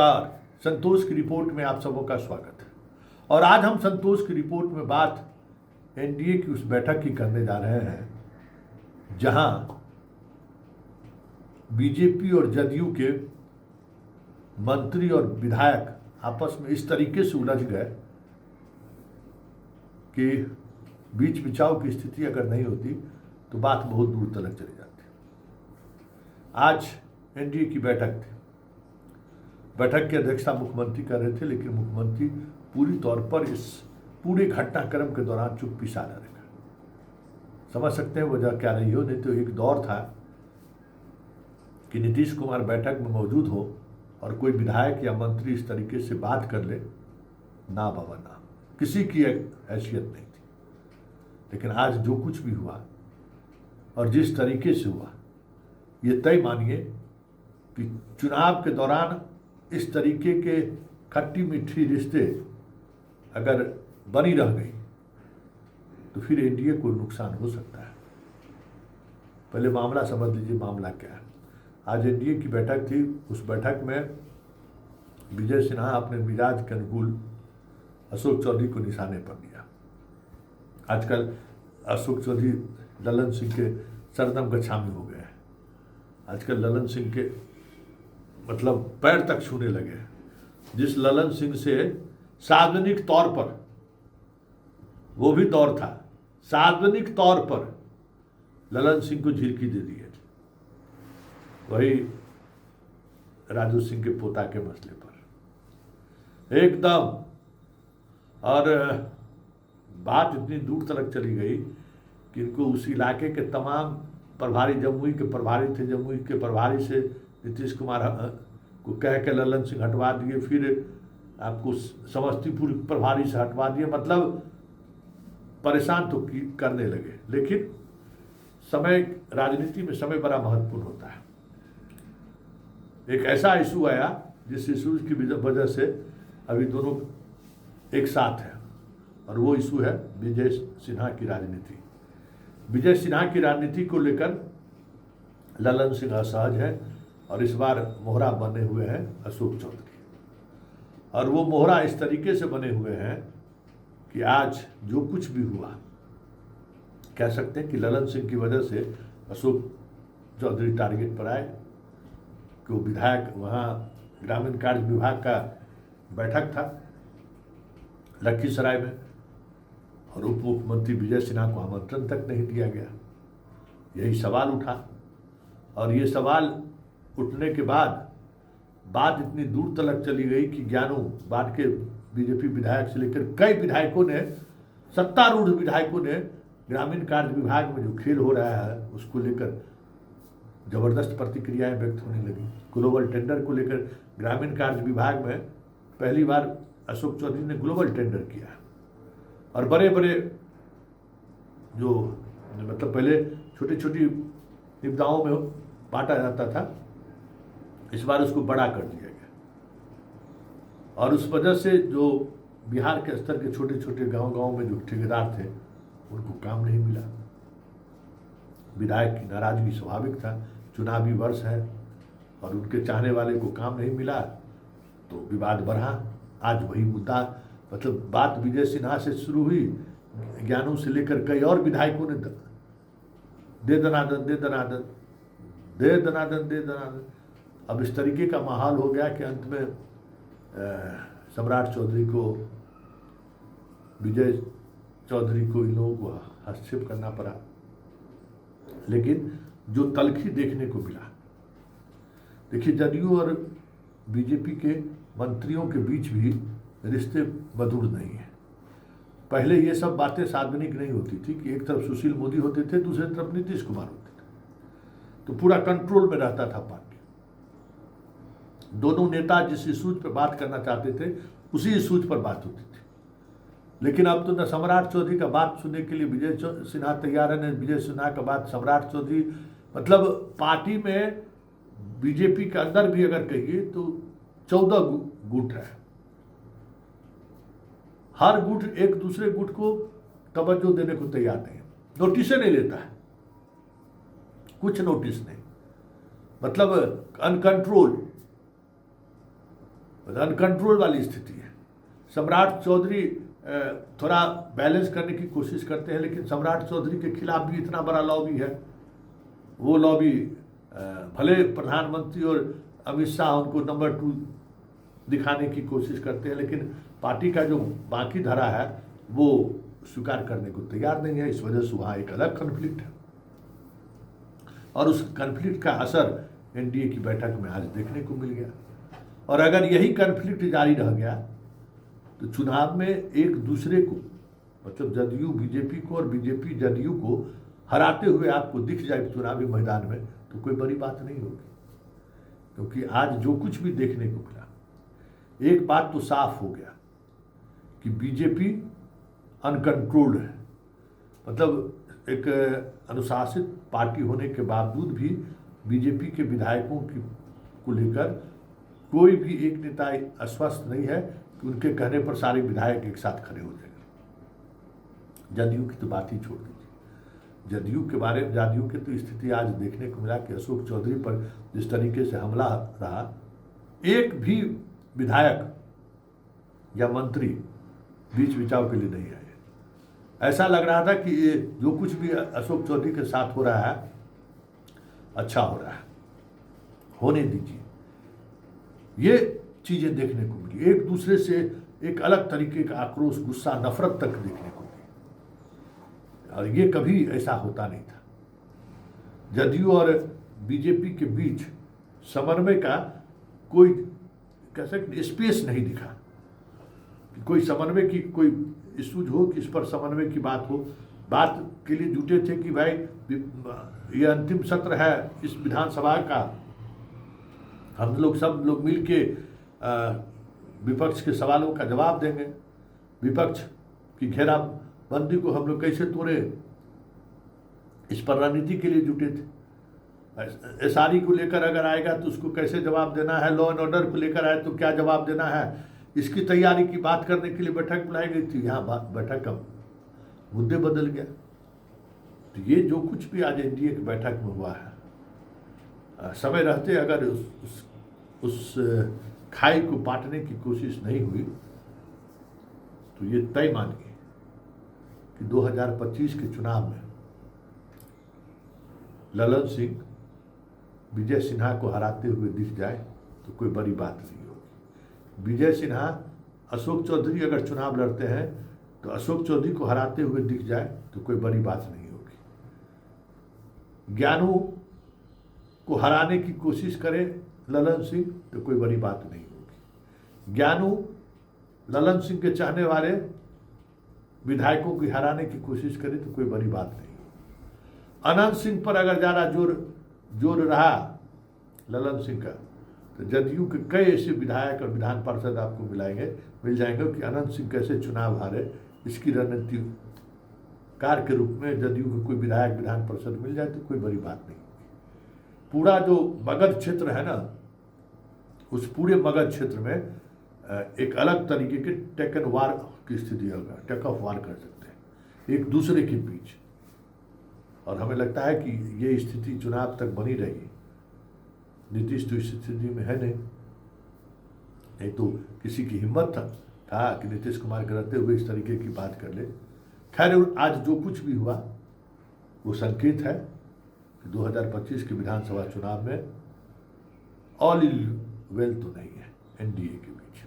संतोष की रिपोर्ट में आप सबों का स्वागत है। और आज हम संतोष की रिपोर्ट में बात एनडीए की उस बैठक की करने जा रहे हैं जहां बीजेपी और जदयू के मंत्री और विधायक आपस में इस तरीके से उलझ गए कि बीच बिचाव की स्थिति अगर नहीं होती तो बात बहुत दूर तक चली जाती। आज एनडीए की बैठक थी। बैठक की अध्यक्षता मुख्यमंत्री कर रहे थे, लेकिन मुख्यमंत्री पूरी तौर पर इस पूरे घटनाक्रम के दौरान चुप्पी साधा रखा। समझ सकते हैं वजह क्या रही हो। नहीं तो एक दौर था कि नीतीश कुमार बैठक में मौजूद हो और कोई विधायक या मंत्री इस तरीके से बात कर ले, ना बाबा ना, किसी की हैसियत नहीं थी। लेकिन आज जो कुछ भी हुआ और जिस तरीके से हुआ, ये तय मानिए कि चुनाव के दौरान इस तरीके के खट्टी मीठी रिश्ते अगर बनी रह गई तो फिर एनडीए को नुकसान हो सकता है। पहले मामला समझ लीजिए, मामला क्या है। आज एनडीए की बैठक थी। उस बैठक में विजय सिन्हा अपने मिजाज के अनुकूल अशोक चौधरी को निशाने पर लिया। आजकल अशोक चौधरी ललन सिंह के सरदम गच्छामी हो गए हैं। आजकल ललन सिंह के मतलब पैर तक छूने लगे। जिस ललन सिंह से सार्वजनिक तौर पर, वो भी दौर था, सार्वजनिक तौर पर ललन सिंह को झिड़की दे दी है, वही राजू सिंह के पोता के मसले पर एकदम। और बात इतनी दूर तक चली गई कि इनको उस इलाके के तमाम प्रभारी, जमुई के प्रभारी थे, जमुई के प्रभारी से नीतीश कुमार को कह के ललन सिंह हटवा दिए, फिर आपको समस्तीपुर प्रभारी से हटवा दिए। मतलब परेशान तो करने लगे। लेकिन समय, राजनीति में समय बड़ा महत्वपूर्ण होता है। एक ऐसा इशू आया जिस इशू की वजह से अभी दोनों एक साथ हैं, और वो इशू है विजय सिन्हा की राजनीति। विजय सिन्हा की राजनीति को लेकर ललन सिंह असहज है और इस बार मोहरा बने हुए हैं अशोक चौधरी। और वो मोहरा इस तरीके से बने हुए हैं कि आज जो कुछ भी हुआ, कह सकते हैं कि ललन सिंह की वजह से अशोक चौधरी टारगेट पर आए कि वो विधायक, वहाँ ग्रामीण कार्य विभाग का बैठक था लखीसराय में, और उप मुख्यमंत्री विजय सिन्हा को आमंत्रण तक नहीं दिया गया। यही सवाल उठा, और ये सवाल उठने के बाद बात इतनी दूर तक चली गई कि ज्ञानू बाद के बीजेपी विधायक से लेकर कई विधायकों ने, सत्तारूढ़ विधायकों ने ग्रामीण कार्य विभाग में जो खेल हो रहा है उसको लेकर जबरदस्त प्रतिक्रियाएं व्यक्त होने लगी। ग्लोबल टेंडर को लेकर ग्रामीण कार्य विभाग में पहली बार अशोक चौधरी ने ग्लोबल टेंडर किया, और बड़े बड़े जो मतलब पहले छोटी छोटी निविदाओं में बांटा जाता था, इस बार उसको बड़ा कर दिया गया। और उस वजह से जो बिहार के स्तर के छोटे छोटे गांव में जो ठेकेदार थे उनको काम नहीं मिला। विधायक की नाराजगी स्वाभाविक था, चुनावी वर्ष है और उनके चाहने वाले को काम नहीं मिला तो विवाद बढ़ा। आज वही मुद्दा, मतलब बात विजय सिन्हा से शुरू हुई, ज्ञानू से लेकर कई और विधायकों ने दे दनादन दे दनादन दे दनादन दे दनादन। अब इस तरीके का माहौल हो गया कि अंत में सम्राट चौधरी को, विजय चौधरी को, इन लोगों को हस्तक्षेप करना पड़ा। लेकिन जो तलखी देखने को मिला, देखिए जदयू और बीजेपी के मंत्रियों के बीच भी रिश्ते मधुर नहीं है। पहले ये सब बातें सार्वजनिक नहीं होती थी कि एक तरफ सुशील मोदी होते थे, दूसरी तरफ नीतीश कुमार होते थे, तो पूरा कंट्रोल में रहता था पार्टी। दोनों नेता जिस इशूज पर बात करना चाहते थे उसी इशूज पर बात होती थी। लेकिन अब तो न सम्राट चौधरी का बात सुनने के लिए विजय सिन्हा तैयार है, न विजय सिन्हा का बात सम्राट चौधरी। मतलब पार्टी में बीजेपी के अंदर भी अगर कहिए तो 14 गुट है। हर गुट एक दूसरे गुट को तवज्जो देने को तैयार नहीं है, नोटिस नहीं लेता है, कुछ नोटिस नहीं, मतलब अनकंट्रोल। अनकंट्रोल वाली स्थिति है। सम्राट चौधरी थोड़ा बैलेंस करने की कोशिश करते हैं, लेकिन सम्राट चौधरी के खिलाफ भी इतना बड़ा लॉबी है। वो लॉबी भले प्रधानमंत्री और अमित शाह उनको नंबर 2 दिखाने की कोशिश करते हैं, लेकिन पार्टी का जो बाकी धरा है वो स्वीकार करने को तैयार नहीं है। इस वजह से वहाँ एक अलग कन्फ्लिक्ट है और उस कन्फ्लिक्ट का असर एनडीए की बैठक में आज देखने को मिल गया। और अगर यही कन्फ्लिक्ट जारी रह गया तो चुनाव में एक दूसरे को, मतलब जदयू बीजेपी को और बीजेपी जदयू को हराते हुए आपको दिख जाए चुनावी मैदान में, तो कोई बड़ी बात नहीं होगी। क्योंकि आज जो कुछ भी देखने को मिला, एक बात तो साफ हो गया कि बीजेपी अनकंट्रोल्ड है। मतलब एक अनुशासित पार्टी होने के बावजूद भी बीजेपी के विधायकों को लेकर कोई भी एक नेता आश्वस्त नहीं है कि उनके कहने पर सारे विधायक एक साथ खड़े हो जाएंगे। जदयू की तो बात ही छोड़ दीजिए। जदयू की तो स्थिति आज देखने को मिला कि अशोक चौधरी पर जिस तरीके से हमला रहा, एक भी विधायक या मंत्री बीच बिचाव के लिए नहीं आए। ऐसा लग रहा था कि ये जो कुछ भी अशोक चौधरी के साथ हो रहा है अच्छा हो रहा है, होने दीजिए। ये चीजें देखने को मिली, एक दूसरे से एक अलग तरीके का आक्रोश, गुस्सा, नफरत तक देखने को मिली, और ये कभी ऐसा होता नहीं था। जदयू और बीजेपी के बीच समन्वय का कोई कैसे स्पेस नहीं दिखा कि कोई समन्वय की कोई इशूज हो कि इस पर समन्वय की बात हो। बात के लिए जुटे थे कि भाई ये अंतिम सत्र है इस विधानसभा का, हम लोग सब लोग मिल के विपक्ष के सवालों का जवाब देंगे, विपक्ष की घेराबंदी को हम लोग कैसे तोड़े, इस पर रणनीति के लिए जुटे थे। एसआरई को लेकर अगर आएगा तो उसको कैसे जवाब देना है, लॉ एंड ऑर्डर को लेकर आए तो क्या जवाब देना है, इसकी तैयारी की बात करने के लिए बैठक बुलाई गई थी। यहाँ बैठक का मुद्दे बदल गया। तो ये जो कुछ भी आज एनडीए की बैठक में हुआ है, समय रहते अगर उस खाई को पाटने की कोशिश नहीं हुई तो ये तय मानिए कि 2025 के चुनाव में ललन सिंह विजय सिन्हा को हराते हुए दिख जाए तो कोई बड़ी बात नहीं होगी। विजय सिन्हा, अशोक चौधरी अगर चुनाव लड़ते हैं तो अशोक चौधरी को हराते हुए दिख जाए तो कोई बड़ी बात नहीं होगी। ज्ञानू को हराने की कोशिश करे ललन सिंह तो कोई बड़ी बात नहीं होगी। ज्ञानू, ललन सिंह के चाहने वाले विधायकों को हराने की कोशिश करे तो कोई बड़ी बात नहीं होगी। अनंत सिंह पर अगर ज़्यादा जोर रहा ललन सिंह का तो जदयू के कई ऐसे विधायक और विधान पार्षद आपको मिल जाएंगे कि अनंत सिंह कैसे चुनाव हारे, इसकी रणनीतिकार के रूप में जदयू के कोई विधायक विधान पार्षद मिल जाए तो कोई बड़ी बात नहीं। पूरा जो मगध क्षेत्र है ना, उस पूरे मगध क्षेत्र में एक अलग तरीके के टेक एंड वार की स्थिति होगा, टेक ऑफ वार कर सकते हैं एक दूसरे के बीच। और हमें लगता है कि ये स्थिति चुनाव तक बनी रहेगी। नीतीश तो इस स्थिति में है नहीं तो किसी की हिम्मत था कि नीतीश कुमार के रहते हुए इस तरीके की बात कर ले। खैर, आज जो कुछ भी हुआ वो संकेत है कि 2025 के विधानसभा चुनाव में ऑल इज वेल तो नहीं है एनडीए के बीच।